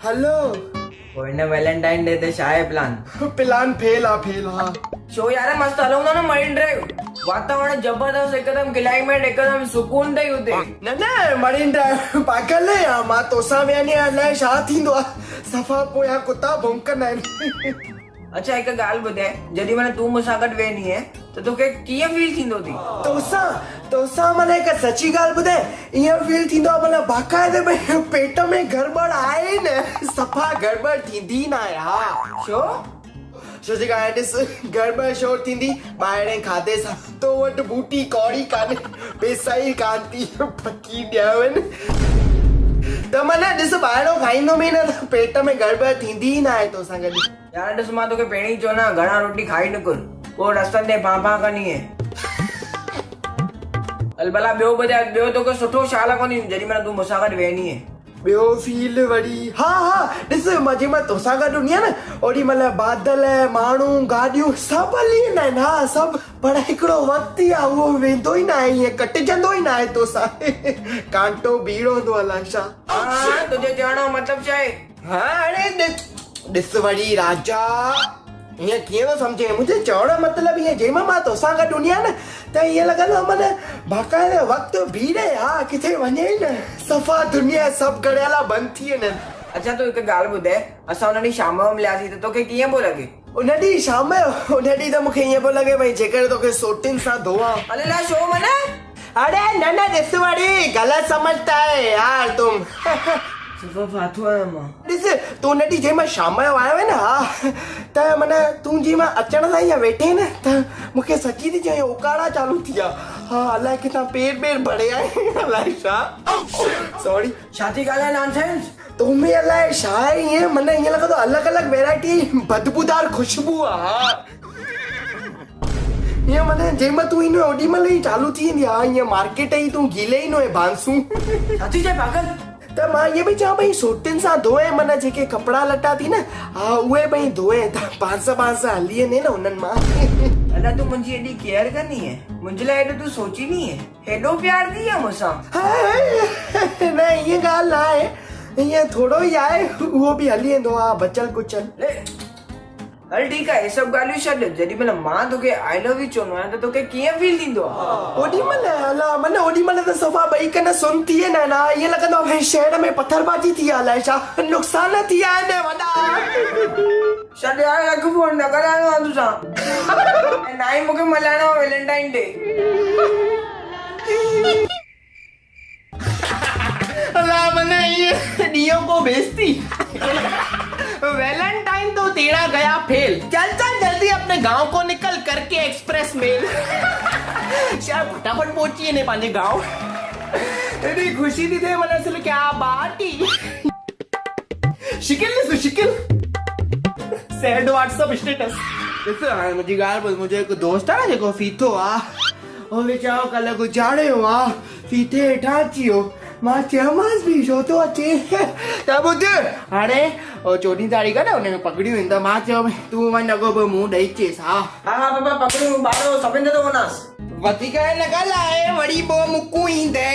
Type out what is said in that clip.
हलो कोई ना Valentine day ते छा आहे प्लान? प्लान फेल हा छो यार मस्त हलूं था न मरीन ड्राइव। वातावरण जबरदस्त एकदम क्लाइमेट एकदम सुकून अथई हुते। न मरीन ड्राइव पागल आहे मां तोसां वेहनी अलाए छा थींदो आहे सफ़ा पोयां कुता भौंकंदा आहिनि। अच्छा हिकु ॻाल्हि ॿुधाए, जेॾी महिल तूं मूंसां गॾु वेहनी आहे त तोखे कीअं फील थींदो थी? तोसां माना हिकु सची ॻाल्हि ॿुधाए ईअं फील थींदो आहे माना बाक़ाइदे में पेट में गड़बड़ आहे न सफ़ा गड़बड़ थींदी न आहे। हा छो? छो जेका आहे ॾिस गड़बड़ शोर थींदी ॿाहिरि खाधे सां तो वटि बूटी कौड़ी कान्हे पैसा ई कान थी फकी ॾियनि त माना ॾिस ॿाहिरो खाईंदो बि न त पेट में गड़बड़ थींदी न आहे तोसां गॾु। यार ॾिस मां तोखे पहिरीं चयो न घणा रोटी खाई न कर पोइ रस्तनि ते बांबा करणी आहे। हल भला ॿियो ॿुधाए, ॿियो तोखे सुठो छा लॻंदी जेॾी महिल तूं मूंसां गॾु वेहनी आहे? ॿियो फील वरी हा ॾिस मां जंहिं महिल तोसां गॾु हूंदी आहियां न ओॾी महिल बादल माण्हू गाॾियूं सभु हली वेंदा आहिनि। हा सभु पर हिकिड़ो वक़्तु ई आहे उहो वेंदो ई न आहे ईअं कटिजंदो ई न आहे तोसां कांटो बीड़ो अलाए छा। तुंहिंजे चवण जो मतिलबु छा आहे? हा हाणे ॾिस वरी राजा ईअं कीअं थो सम्झे मुंहिंजे चवण जो मतिलबु ईअं जंहिं महिल मां तोसां गॾु हूंदी आहियां न त ईअं लॻंदो आहे माना बाक़ाइदे वक़्तु बीड़े हा किथे वञे ई न सफ़ा दुनिया सभु घड़ियाला बंदि थी वञनि। अच्छा तूं हिकु ॻाल्हि ॿुधाए, असां उन ॾींहुं शाम जो मिलियासीं त तोखे कीअं पियो लॻे? उन ॾींहुं शाम जो उन ॾींहुं त मूंखे ईअं पियो लॻे भई जेकर तोखे सोटिन सां धोआ। अरे ला छो माना? अरे न ॾिस वरी ग़लति समझता है यार तुम। सफ़ा फाथो आहियां मां। ॾिस तूं उन ॾींहुं जंहिं महिल शाम जो आयो आहे न हा त माना तूं जीअं मां अचण सां ईअं वेठे न त मूंखे सची थी चई उकाड़ा चालू थी विया। हा अलाए किथां पेर भरे आए अलाए छा सॉरी छा थी ॻाल्हाए नॉनसेंस? तुम अलाए छा आहे ईअं माना ईअं लॻंदो अलॻि अलॻि वैरायटी बदबूदार खुशबू आहे। हा ईअं माना जंहिं महिल तूं ईंदो ओॾी महिल ई चालू थी वेंदी आहे ईअं मार्केट ई तूं गीले ईंदो आहे बांसूं। छा थी चए पागल? त मां ईअं बि चवां भई सोटिन सां धोए माना जेके कपिड़ा लटा थी न हा उहे भई धोए त बांस हली वञे न उन्हनि मां। अला तूं मुंहिंजी एॾी केयर करनी है, मुंहिंजे लाइ एॾो तूं सोची नहीं है, हेॾो प्यार थी आहे मूंसां? न ईअं ॻाल्हि न आहे ईअं थोरो ई आहे उहो बि हली वेंदो आहे बचल कुचल। हल ठीकु आहे, सभु ॻाल्हियूं छॾ। जेॾी महिल मां तोखे आई लव यू चवंदो आहियां त तोखे कीअं फील थींदो आहे? ओॾी महिल अला माना ओॾी महिल त सफ़ा ॿई कन सुन थी वेंदा आहिनि। ईअं लॻंदो आहे भई शहर में पथरबाजी थी आहे अलाए छा नुक़सान थी विया आहिनि वॾा। छॾ यार रख फोन, न ॻाल्हाइणो आहे तोसां। ऐं ना ई मूंखे मल्हाइणो आहे वैलेंटाइन डे। अला माना ये ॾींहों को बेइज्जती वैलेंटाइन तो तेरा गया फेल। चल जल्दी अपने गांव को निकल करके एक्सप्रेस मेल शायद फटाफट पहुंची ने पाने गांव। तेरी खुशी थी थे मन से क्या बात ही शिकिल सैड व्हाट्सएप स्टेटस। ॾिस हाणे मुंहिंजी ॻाल्हि ॿुध मुंहिंजो हिकु दोस्त आहे न जेको फीथो आहे उहो वीचारो कल्ह गुज़ारियो आहे फीथे हेठां अची वियो। मां चयोमांसि बि छो थो अचे त ॿुध हाणे 14 तारीख़ आहे न हुन में पगड़ियूं आहिनि त मां चयो भई तूं वञ अॻो मूं ॾेई अचेसि। हा हा बाबा पकड़ियूं ॿारो सभिनि ते थो वञासि। वधीक न ॻाल्हाए वरी पोइ मुकूं ईंदे।